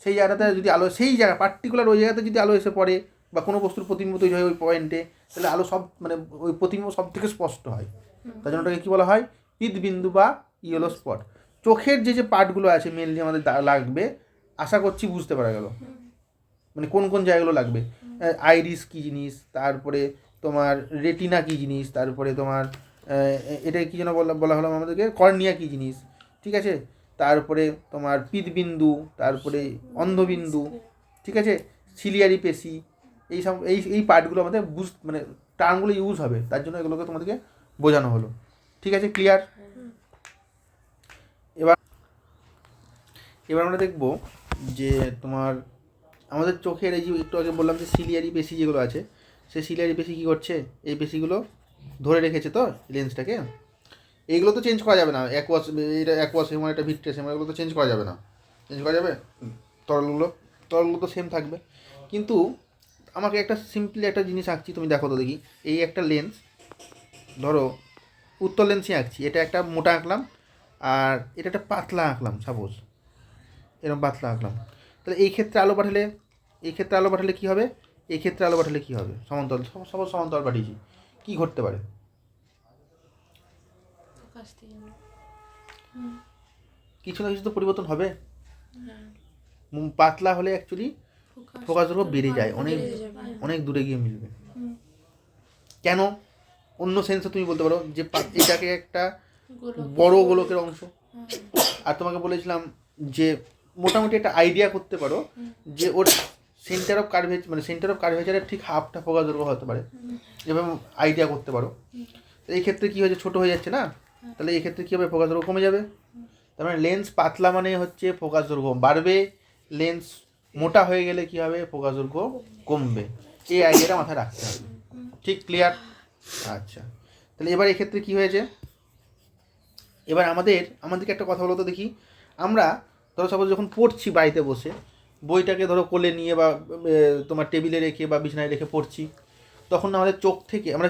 সেই জায়গাটাতে যদি আলো, সেই জায়গা পার্টিকুলার ওই জায়গাতে যদি আলো এসে পড়ে বা কোনো বস্তুর প্রতিবিম্ব তৈরি হয় ওই পয়েন্টে, তাহলে আলো সব মানে ওই প্রতিবিম্ব সব থেকে স্পষ্ট হয়, তার জন্য ওটাকে কী বলা হয় পিতবিন্দু বা ইয়েলো স্পট। চোখের যে পার্টগুলো আছে মেনলি আমাদের লাগবে, আশা করছি বুঝতে পারা গেল, মানে কোন কোন জায়গাগুলো লাগবে। আইরিস কী জিনিস, তারপরে তোমার রেটিনা কী জিনিস, তারপরে তোমার এটা কী যেন বলা হলো আমাদেরকে কর্নিয়া কী জিনিস, ঠিক আছে, তারপরে তোমার পিতবিন্দু, তারপরে অন্ধবিন্দু, ঠিক আছে, সিলিয়ারি পেশি, এই পার্টগুলো আমাদের মানে টার্মগুলো ইউজ হবে, তার জন্য এগুলোকে তোমাদেরকে বোঝানো হলো, ঠিক আছে, ক্লিয়ার। এবার আমরা দেখব যে তোমার আমাদের চোখের এই যে একটু আগে বললাম যে সিলিয়ারি পেশি যেগুলো আছে, সেই সিলিয়ারি পেশি কী করছে, এই পেশিগুলো ধরে রেখেছে তো লেন্সটাকে, এইগুলো তো চেঞ্জ করা যাবে না, এটা অ্যাকোয়াস হেমার, এটা ভিট্রিয়াস হেমার, এগুলো তো চেঞ্জ করা যাবে না, চেঞ্জ করা যাবে, তরলগুলো তো সেম থাকবে। কিন্তু আমাকে একটা সিম্পলি একটা জিনিস আঁকছি, তুমি দেখো তো দেখি, এই একটা লেন্স ধরো উত্তর লেন্সই আঁকছি, এটা একটা মোটা আঁকলাম আর এটা একটা পাতলা আঁকলাম, সাপোজ এরকম পাতলা আঁকলাম, তাহলে এই ক্ষেত্রে আলো পাঠালে কী হবে, এই ক্ষেত্রে আলো পাঠালে কী হবে, সমান্তরাল, সব সমান্তরাল পাঠিয়েছি, কী ঘটতে পারে, কিছু না কিছু তো পরিবর্তন হবে। পাতলা হলে অ্যাকচুয়ালি ফোকাস দৈর্ঘ্য বেড়ে যায়, অনেক দূরে গিয়ে মিলবে। কেন? অন্য সেন্সে তুমি বলতে পারো যে এটাকে একটা বড় গোলকের অংশ, আর তোমাকে বলেছিলাম যে মোটামুটি একটা আইডিয়া করতে পারো যে ওর সেন্টার অফ কার্ভেচারের ঠিক হাফটা ফোকাস দৈর্ঘ্য হতে পারে, যেভাবে আইডিয়া করতে পারো। এই ক্ষেত্রে কী হয়েছে, ছোটো হয়ে যাচ্ছে না, তাহলে এই ক্ষেত্রে কী হবে, ফোকাস দৈর্ঘ্য কমে যাবে। তার মানে লেন্স পাতলা মানে হচ্ছে ফোকাস দৈর্ঘ্য বাড়বে, লেন্স মোটা হয়ে গেলে কী হবে, ফোকাস দৈর্ঘ্য কমবে। এই আইডিয়াটা মাথায় রাখতে হবে, ঠিক, ক্লিয়ার? আচ্ছা, তাহলে এবার এক্ষেত্রে কী হয়েছে, এবার আমাদেরকে একটা কথা বলো তো দেখি, আমরা ধরো সাপোজ যখন পড়ছি বাড়িতে বসে, বইটাকে ধরো কোলে নিয়ে বা তোমার টেবিলে রেখে বা বিছানায় রেখে পড়ছি, তখন আমাদের চোখ থেকে আমরা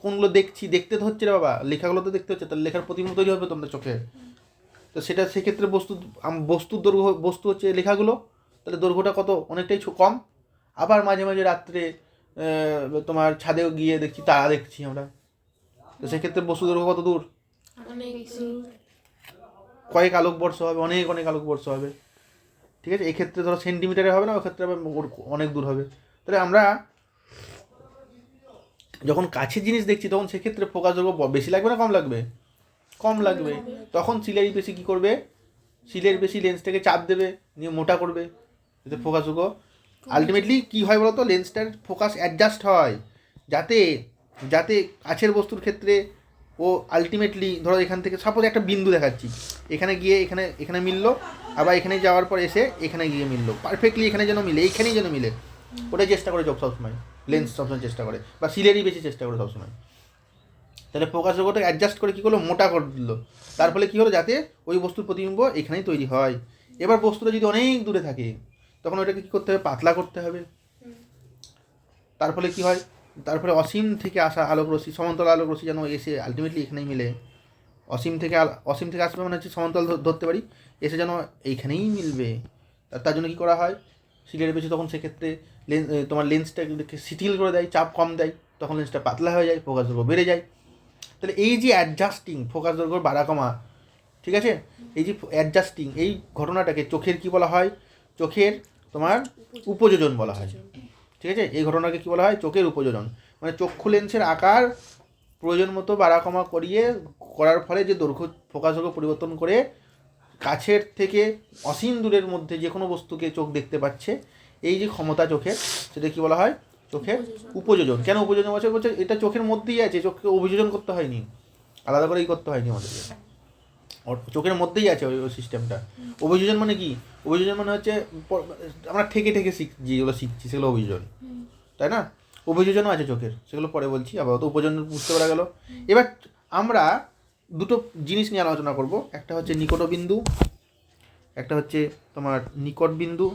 কোনগুলো দেখতে তো হচ্ছে রে বাবা, লেখাগুলো তো দেখতে হচ্ছে, তাহলে লেখার প্রতিবিম্ব তৈরি হবে তোমাদের চোখে, তো সেক্ষেত্রে বস্তুর দৈর্ঘ্য, বস্তু হচ্ছে লেখাগুলো, তাহলে দৈর্ঘ্যটা কত, অনেকটাই কম। আবার মাঝে মাঝে রাত্রে তোমার ছাদেও গিয়ে দেখছি তারা দেখছি আমরা, তো সেক্ষেত্রে বস্তু দৈর্ঘ্য কত দূর, কয়েক আলোকবর্ষ হবে, অনেক আলোকবর্ষ হবে, ঠিক আছে। এক্ষেত্রে ধরো সেন্টিমিটারে হবে না, ওই ক্ষেত্রে আবার অনেক দূর হবে। তাহলে আমরা যখন কাছের জিনিস দেখছি তখন সেক্ষেত্রে ফোকাস দৈর্ঘ্য বেশি লাগবে না কম লাগবে, তখন সিলিয়ারি পেশি কী করবে, সিলিয়ারি পেশি লেন্সটাকে চাপ দেবে, নিয়ে মোটা করবে, যাতে ফোকাস দৈর্ঘ্য আলটিমেটলি কী হয় বলতো, লেন্সটার ফোকাস অ্যাডজাস্ট হয়, যাতে কাছের বস্তুর ক্ষেত্রে ও আলটিমেটলি ধরো এখান থেকে সাপোজ একটা বিন্দু দেখাচ্ছি, এখানে গিয়ে এখানে মিললো, আবার এখানে যাওয়ার পর এসে এখানে গিয়ে মিললো, পারফেক্টলি এখানে যেন মিলে, এইখানেই যেন মিলে, ওটাই চেষ্টা করে চোখ সবসময়, লেন্স সবসময় চেষ্টা করে, বা সিলিয়ারি বেশি চেষ্টা করে সবসময়। তাহলে ফোকাস দৈর্ঘ্যটা অ্যাডজাস্ট করে কী করলো, মোটা করে দিল, তার ফলে কী হলো, যাতে ওই বস্তুর প্রতিবিম্ব এখানেই তৈরি হয়। এবার বস্তুটা যদি অনেক দূরে থাকে তখন ওইটাকে কী করতে হবে, পাতলা করতে হবে, তার ফলে কী হয়, তারপরে অসীম থেকে আসা আলোকরশ্মি, সমান্তরাল আলোকরশ্মি যেন এসে আলটিমেটলি এখানেই মিলে, অসীম থেকে আসবে মানে হচ্ছে সমান্তরাল ধরতে পারি, এসে যেন এইখানেই মিলবে। তার জন্য কী করা হয়, সিলিয়ারি পেশি তখন সেক্ষেত্রে তোমার লেন্সটাকে শিথিল করে দেয়, চাপ কম দেয়, তখন লেন্সটা পাতলা হয়ে যায়, ফোকাস দৈর্ঘ্য বেড়ে যায়। তাহলে এই যে অ্যাডজাস্টিং, ফোকাস দৈর্ঘ্য বাড়া কমা, ঠিক আছে, এই যে অ্যাডজাস্টিং, এই ঘটনাটাকে চোখের কী বলা হয়, চোখের তোমার উপযোজন বলা হয়, ঠিক আছে, এই ঘটনাকে কী বলা হয়, চোখের উপযোজন। মানে চক্ষু লেন্সের আকার প্রয়োজন মতো বাড়া কমা করার ফলে যে দৈর্ঘ্য ফোকাস দৈর্ঘ্য পরিবর্তন করে কাছের থেকে অসীম দূরের মধ্যে যে কোনো বস্তুকে চোখ দেখতে পাচ্ছে, এই যে ক্ষমতা চোখের, সেটা কী বলা হয়? চোখের উপযোজন। কেন উপযোজন বলছে? এটা চোখের মধ্যেই আছে, চোখকে অভিযোজন করতে হয়নি, আলাদা করেই করতে হয়নি আমাদেরকে, চোখের মধ্যেই আছে ওই সিস্টেমটা। অভিযোজন মানে কি? অভিযোজন মানে হচ্ছে আমরা ঠেকে যেগুলো শিখছি সেগুলো অভিযোজন, তাই না? অভিযোজনও আছে চোখের, সেগুলো পরে বলছি। আবার তো উপযোজন বুঝতে পারা গেল। এবার আমরা দুটো জিনিস নিয়ে আলোচনা করব, একটা হচ্ছে নিকট বিন্দু, একটা হচ্ছে তোমার নিকট বিন্দু,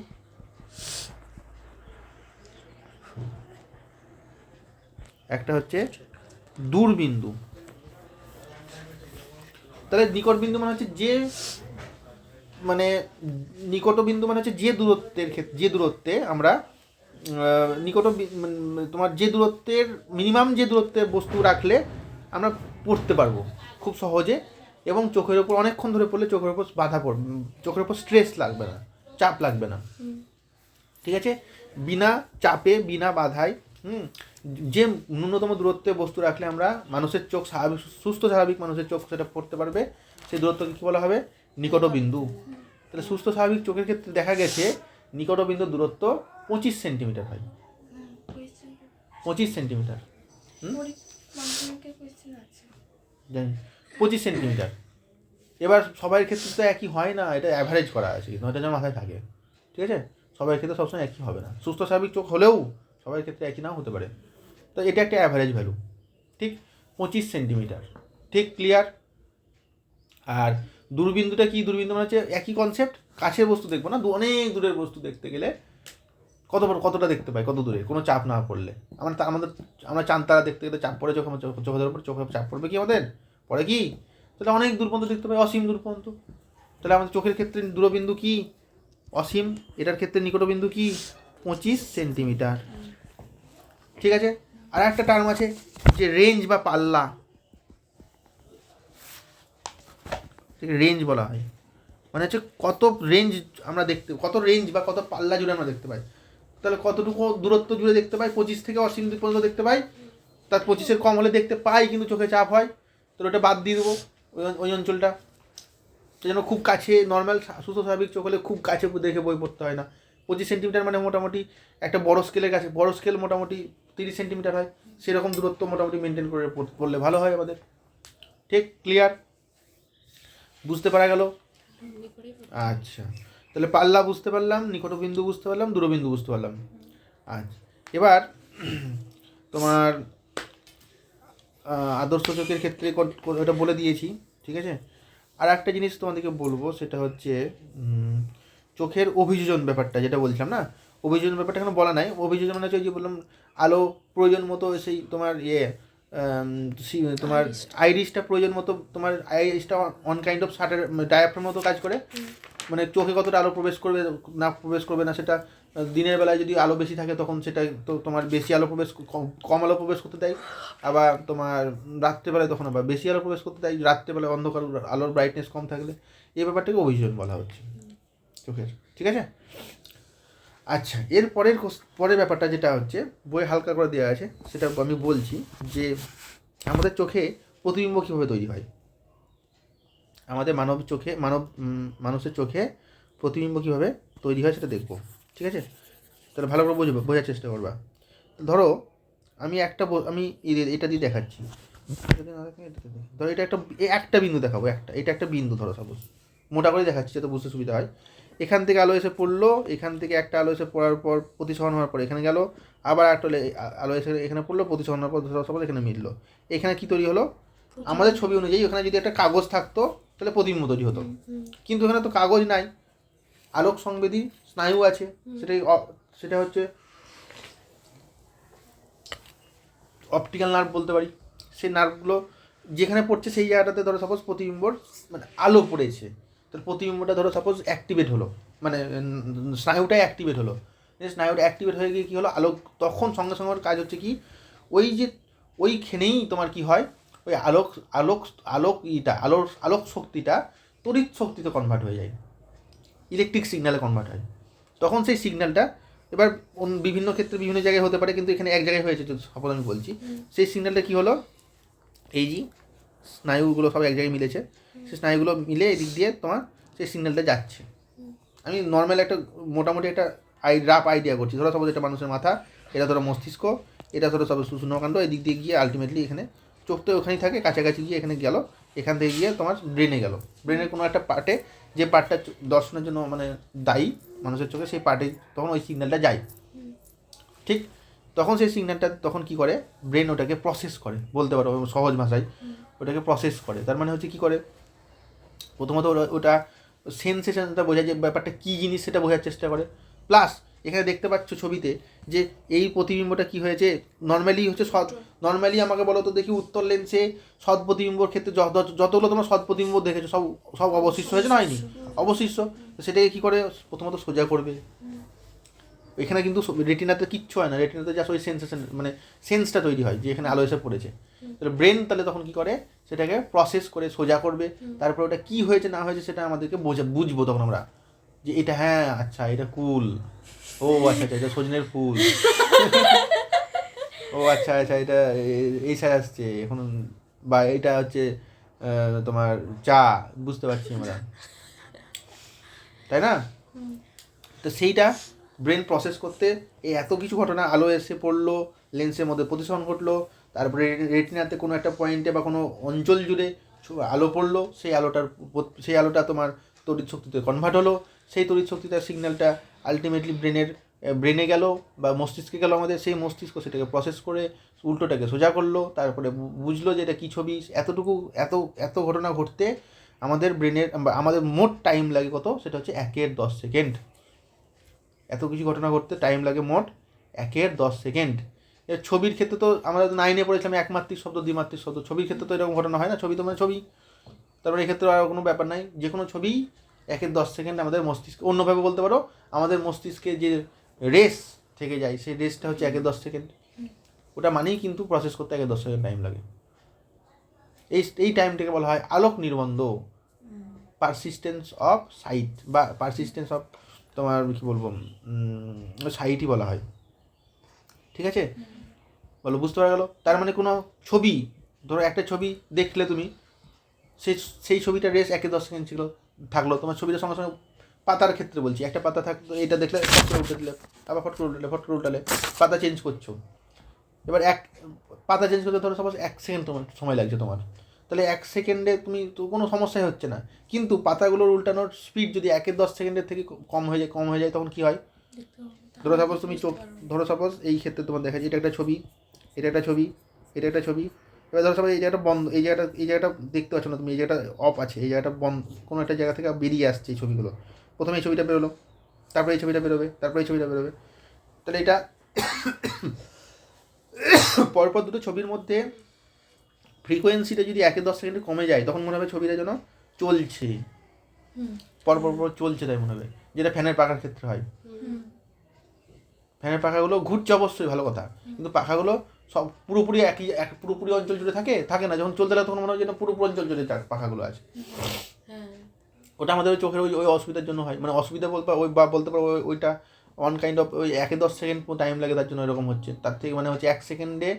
একটা হচ্ছে দূরবিন্দু। তাহলে নিকট বিন্দু মানে হচ্ছে মানে নিকট বিন্দু মানে হচ্ছে যে দূরত্বে আমরা তোমার যে দূরত্বের মিনিমাম যে দূরত্বে বস্তু রাখলে আমরা পড়তে পারবো খুব সহজে, এবং চোখের ওপর অনেকক্ষণ ধরে পড়লে চোখের ওপর বাধা পড়বে, চোখের ওপর স্ট্রেস লাগবে না, চাপ লাগবে না, ঠিক আছে? বিনা চাপে বিনা বাধায় যে ন্যূনতম দূরত্বে বস্তু রাখলে আমরা মানুষের চোখ স্বাভাবিক, সুস্থ স্বাভাবিক মানুষের চোখ সেটা পড়তে পারবে, সেই দূরত্বকে কী বলা হবে? নিকট বিন্দু। তাহলে সুস্থ স্বাভাবিক চোখের ক্ষেত্রে দেখা গেছে নিকট বিন্দুর দূরত্ব 25 সেন্টিমিটার হয়। 25 সেন্টিমিটার, জানি 25 সেন্টিমিটার। এবার সবার ক্ষেত্রে তো একই হয় না, এটা অ্যাভারেজ করা আছে, কিন্তু এটা যেন মাথায় থাকে, ঠিক আছে? সবার ক্ষেত্রে সবসময় একই হবে না, সুস্থ স্বাভাবিক চোখ হলেও সবার ক্ষেত্রে একই নাও হতে পারে। তো এটা একটা অ্যাভারেজ ভ্যালু, ঠিক? 25 সেন্টিমিটার, ঠিক? ক্লিয়ার? আর দূরবিন্দুটা কি? দূরবিন্দু মানে হচ্ছে একই কনসেপ্ট, কাছের বস্তু দেখবো না, অনেক দূরের বস্তু দেখতে গেলে কতটা দেখতে পাই, কত দূরে, কোনো চাপ না পড়লে। আমরা চাঁদতারা দেখতে গেলে চাপ পড়ে চোখের উপর, চোখে চাপ পড়বে কি আমাদের? পড়ে কি? তাহলে অনেক দূর পর্যন্ত দেখতে পাই, অসীম দূর পর্যন্ত। তাহলে আমাদের চোখের ক্ষেত্রে দূরবিন্দু কি? অসীম। এটার ক্ষেত্রে নিকটবিন্দু কি? 25 সেন্টিমিটার, ঠিক আছে? আর একটা টার্ম আছে যে রেঞ্জ বা পাল্লা, রেঞ্জ বলা হয়, মানে হচ্ছে কত রেঞ্জ আমরা কত রেঞ্জ বা কত পাল্লা জুড়ে আমরা দেখতে পাই। তাহলে কতটুকু দূরত্ব জুড়ে দেখতে পাই? 25 থেকে অসীম পর্যন্ত দেখতে পাই। তার 25-এর কম হলে দেখতে পাই কিন্তু চোখে চাপ হয়, তো ওটা বাদ দিয়ে দেবো, ওই অঞ্চলটা। সেই জন্য খুব কাছে নর্মাল সুস্থ স্বাভাবিক চোখ হলে খুব কাছে দেখে বই পড়তে হয় না। 25 সেন্টিমিটার মানে মোটামুটি একটা বড় স্কেলের কাছে, বড় স্কেল মোটামুটি 30 সেন্টিমিটার হয়, সেরকম দূরত্ব মোটামুটি মেনটেন করে পড়লে ভালো হয় আমাদের, ঠিক? ক্লিয়ার? বুঝতে পারা গেল? আচ্ছা, তাহলে পাল্লা বুঝতে পারলাম, নিকটবিন্দু বুঝতে পারলাম, দূরবিন্দু বুঝতে পারলাম। আচ্ছা, এবার তোমার আদর্শ চোখের ক্ষেত্রে এটা বলে দিয়েছি, ঠিক আছে? আর একটা জিনিস তোমাদেরকে বলবো, সেটা হচ্ছে চোখের অভিযোজন ব্যাপারটা, যেটা বলছিলাম না, অভিযোজন ব্যাপারটা এখানে বলা নাই। অভিযোজন মানে হচ্ছে ওই যে বললাম আলো প্রয়োজন মতো, সেই তোমার তোমার আইরিসটা প্রয়োজন মতো, তোমার আইরিসটা অন কাইন্ড অফ শাটার ডায়াফ্রামের মতো কাজ করে, মানে চোখে কতটা আলো প্রবেশ করবে না সেটা দিনের বেলায় যদি আলো বেশি থাকে তখন সেটা তো তোমার বেশি আলো কম আলো প্রবেশ করতে দেয়, আবার তোমার রাত্রেবেলায় তখন আবার বেশি আলো প্রবেশ করতে দেয়, রাত্রেবেলায় অন্ধকার আলোর ব্রাইটনেস কম থাকলে। এই ব্যাপারটাকে অভিযোজন বলা হচ্ছে চোখের, ঠিক আছে? আচ্ছা, এর পরের ব্যাপারটা যেটা হচ্ছে বইয়ে হালকা করে দেওয়া আছে, সেটা আমি বলছি যে আমাদের চোখে প্রতিবিম্ব কীভাবে তৈরি হয়। আমাদের মানুষের চোখে প্রতিবিম্ব কীভাবে তৈরি হয় সেটা দেখব, ঠিক আছে? তাহলে ভালো করে বোঝার চেষ্টা করবা। ধরো আমি এটা দিয়ে দেখাচ্ছি, ধরো এটা একটা বিন্দু দেখাবো, এটা একটা বিন্দু ধরো, সাপোজ মোটা করে দেখাচ্ছি যাতে বুঝতে সুবিধা হয়। এখান থেকে আলো এসে পড়লো, এখান থেকে একটা আলো এসে পড়ার পর প্রতিসরণ হওয়ার পর এখানে গেল, আবার একটা আলো এসে এখানে পড়লো, প্রতিসরণ হওয়ার পর সাপোজ এখানে মিললো। এখানে কি তৈরি হলো? আমাদের ছবি অনুযায়ী ওখানে যদি একটা কাগজ থাকতো তাহলে প্রতিবিম্ব তৈরি হতো, কিন্তু এখানে তো কাগজ নাই, আলোক সংবেদী স্নায়ু আছে, সেটা হচ্ছে অপটিক্যাল নার্ভ বলতে পারি। সেই নার্ভগুলো যেখানে পড়ছে সেই জায়গাটাতে ধরো সাপোজ প্রতিবিম্বর মানে আলো পড়েছে, তাহলে প্রতিবিম্বটা ধরো সাপোজ অ্যাক্টিভেট হলো, মানে স্নায়ুটাই অ্যাক্টিভেট হলো। স্নায়ুটা অ্যাক্টিভেট হয়ে গিয়ে কী হলো, আলোক তখন সঙ্গে সঙ্গে কাজ হচ্ছে কি, ওইখানেই তোমার কি হয়, ওই আলোক শক্তিটা তড়িৎ শক্তিতে কনভার্ট হয়ে যায়, ইলেকট্রিক সিগন্যালে কনভার্ট হয়। তখন সেই সিগন্যালটা এবার বিভিন্ন ক্ষেত্রে বিভিন্ন জায়গায় হতে পারে, কিন্তু এখানে এক জায়গায় হয়েছে, সফল আমি বলছি। সেই সিগন্যালটা কী হলো, এই যে স্নায়ুগুলো সব এক জায়গায় মিলেছে, সেই স্নায়ুগুলো মিলে এদিক দিয়ে তোমার সেই সিগন্যালটা যাচ্ছে। আমি নর্মাল একটা মোটামুটি একটা রাফ আইডিয়া করছি। ধরো সাপোজ এটা মানুষের মাথা, এটা ধরো মস্তিষ্ক, এটা ধরো সব শূন্যকাণ্ড, এদিক দিয়ে গিয়ে আলটিমেটলি এখানে চোখ তো ওখানেই থাকে, কাছাকাছি গিয়ে এখানে গেল, এখান থেকে গিয়ে তোমার ব্রেনে গেল। ব্রেনের কোনো একটা পার্টে, যে পার্টটা দর্শনের জন্য মানে দায়ী মানুষের চোখে, সেই পার্টে তখন ওই সিগন্যালটা যায়, ঠিক। তখন সেই সিগন্যালটা তখন কী করে, ব্রেন ওটাকে প্রসেস করে, বলতে পারো সহজ ভাষায়, ওটাকে প্রসেস করে। তার মানে হচ্ছে কী করে, প্রথমত ওটা সেন্সেশনটা বোঝায়, যে ব্যাপারটা কী জিনিস সেটা বোঝার চেষ্টা করে। প্লাস এখানে দেখতে পাচ্ছ ছবিতে যে এই প্রতিবিম্বটা কী হয়েছে, নর্মালি হচ্ছে নর্মালি আমাকে বলো তো দেখি, উত্তর লেন্সে সৎ প্রতিবিম্বর ক্ষেত্রে যতগুলো তোমার সৎ প্রতিবিম্ব দেখেছো সব সব অবশিষ্ট হয়েছে না, হয়নি? অবশিষ্ট। সেটাকে কী করে, প্রথমত সোজা করবে। এখানে কিন্তু রেটিনাতে কিচ্ছু হয় না, রেটিনাতে জাস্ট ওই সেন্সেশন মানে সেন্সটা তৈরি হয় যে এখানে আলো এসে পড়েছে। তাহলে ব্রেন তাহলে তখন কী করে, সেটাকে প্রসেস করে সোজা করবে, তারপর ওটা কী হয়েছে না হয়েছে সেটা আমাদেরকে বুঝবো তখন আমরা, যে এটা হ্যাঁ আচ্ছা এটা কুল, ও আচ্ছা আচ্ছা এটা সজনের ফুল, ও আচ্ছা আচ্ছা এটা এই সাইজ আসছে এখন, বা এটা হচ্ছে তোমার চা, বুঝতে পারছি আমরা, তাই না? তো সেইটা ব্রেন প্রসেস করতে এই এত কিছু ঘটনা, আলো এসে পড়লো, লেন্সের মধ্যে প্রতিসরণ ঘটলো, তারপরে রেটিনাতে কোনো একটা পয়েন্টে বা কোনো অঞ্চল জুড়ে আলো পড়লো, সেই আলোটা তোমার তড়িৎ শক্তিতে কনভার্ট হলো, সেই তড়িৎ শক্তিটার সিগন্যালটা আলটিমেটলি ব্রেনে গেল বা মস্তিষ্কে গেল আমাদের, সেই মস্তিষ্ক সেটাকে প্রসেস করে উল্টোটাকে সোজা করলো, তারপরে বুঝলো যে এটা কী ছবি। এত ঘটনা ঘটতে আমাদের ব্রেনের আমাদের মোট টাইম লাগে কত, সেটা হচ্ছে 1/10 সেকেন্ড। এত কিছু ঘটনা ঘটতে টাইম লাগে মোট 1/10 সেকেন্ড। এর ছবির ক্ষেত্রে তো আমরা 9-এ পড়েছিলাম একমাত্রিক শব্দ দ্বিমাত্রিক শব্দ, ছবির ক্ষেত্রে তো এরকম ঘটনা হয় না, ছবি তো মানে ছবি। তারপরে এক্ষেত্রে আর কোনো ব্যাপার নাই, যে কোনো ছবি 1/10 সেকেন্ড আমাদের মস্তিষ্ক, অন্যভাবে বলতে পারো আমাদের মস্তিষ্কে যে রেস থেকে যায় সেই রেসটা হচ্ছে 1/10 সেকেন্ড। ওটা মানেই কিন্তু প্রসেস করতে 1/10 সেকেন্ড টাইম লাগে। এই টাইমটাকে বলা হয় আলোক নির্বন্ধ, পারসিস্টেন্স অফ সাইট, বা পারসিস্টেন্স অফ তোমার কী বলবো, সাইটই বলা হয়, ঠিক আছে? বলো, বুঝতে পারা গেল? তার মানে কোনো ছবি, ধরো একটা ছবি দেখলে তুমি, সেই ছবিটা রেস 1/10 সেকেন্ড থাকলো, তোমার ছবিটার সঙ্গে সঙ্গে পাতার ক্ষেত্রে বলছি, একটা পাতা থাকতো, এটা দেখলে ফট করে উল্টে দিলে, আবার ফট করে উল্টালে পাতা চেঞ্জ করছো। এবার পাতা চেঞ্জ করতে ধরো সাপোজ 1 সেকেন্ড তোমার সময় লাগছে তোমার, তাহলে 1 সেকেন্ডে তুমি তো কোনো সমস্যাই হচ্ছে না। কিন্তু পাতাগুলোর উল্টানোর স্পিড যদি 1/10 সেকেন্ডের থেকে কম হয়ে যায় তখন কী হয়? ধরো সাপোজ তুমি ধরো সাপোজ এই ক্ষেত্রে তোমার দেখা যায় এটা একটা ছবি, এটা একটা ছবি, এটা একটা ছবি। এবার ধরো সাপোজ এই জায়গাটা বন্ধ, এই জায়গাটা দেখতে পাচ্ছ না তুমি, এই জায়গাটা অফ আছে, এই জায়গাটা বন্ধ, কোনো একটা জায়গা থেকে বেরিয়ে আসছে এই ছবিগুলো। প্রথমে এই ছবিটা বেরোলো, তারপরে এই ছবিটা বেরোবে, তারপরে এই ছবিটা বেরোবে। তাহলে এটা পরপর দুটো ছবির মধ্যে ফ্রিকোয়েন্সিটা যদি 1/10 সেকেন্ডে কমে যায়, তখন মনে হবে ছবিটা যেন চলছে, পরপর চলছে, তাই মনে হবে, যেটা ফ্যানের পাখার ক্ষেত্রে হয়। ফ্যানের পাখাগুলো ঘুরছে অবশ্যই ভালো কথা, কিন্তু পাখাগুলো সব পুরোপুরি অঞ্চল জুড়ে থাকে না, যখন চলতে লাগে তখন মনে হয় যেন পুরোপুরি অঞ্চল জুড়ে পাখাগুলো আছে। ওটা আমাদের ওই চোখের ওই অসুবিধার জন্য হয়, মানে অসুবিধা বলতে পারবো ওইটা অন কাইন্ড অফ ওই 1/10 সেকেন্ড টাইম লাগে, তার জন্য এরকম হচ্ছে। তার থেকে মানে হচ্ছে 1 সেকেন্ডে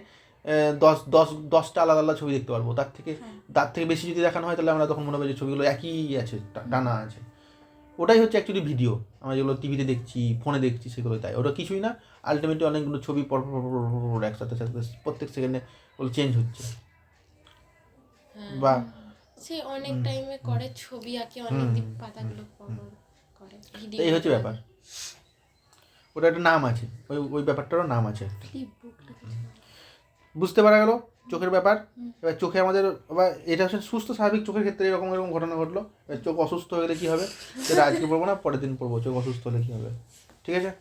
10টা আলাদা আলাদা ছবি দেখতে পারবো, তার থেকে বেশি যদি দেখানো হয় তাহলে আমরা তখন মনে হবে যে ছবিগুলো একই আছে, টানা আছে। ওটাই হচ্ছে অ্যাকচুয়ালি ভিডিও, আমরা যেগুলো টিভিতে দেখছি, ফোনে দেখছি, সেগুলোই তাই। ওটা কিছুই না, আলটিমেটলি অনেকগুলো ছবি পর একসাথে প্রত্যেক সেকেন্ডে ওগুলো চেঞ্জ হচ্ছে। বা সে অনেক টাইমে করে ছবি আঁকে, অনেক দিন পাতাগুলো করে ভিডিও, এই হচ্ছে ব্যাপার। ওটা একটা নাম আছে, ওই ব্যাপারটারও নাম আছে। বুঝতে পারা গেল চোখের ব্যাপার। এবার চোখে আমাদের, এবার এটা হচ্ছে সুস্থ স্বাভাবিক চোখের ক্ষেত্রে এরকম ঘটনা ঘটলো। এবার চোখ অসুস্থ হয়ে গেলে কী হবে, সেটা আজকে পড়বো না, পরের দিন পড়বো চোখ অসুস্থ হলে কী হবে, ঠিক আছে?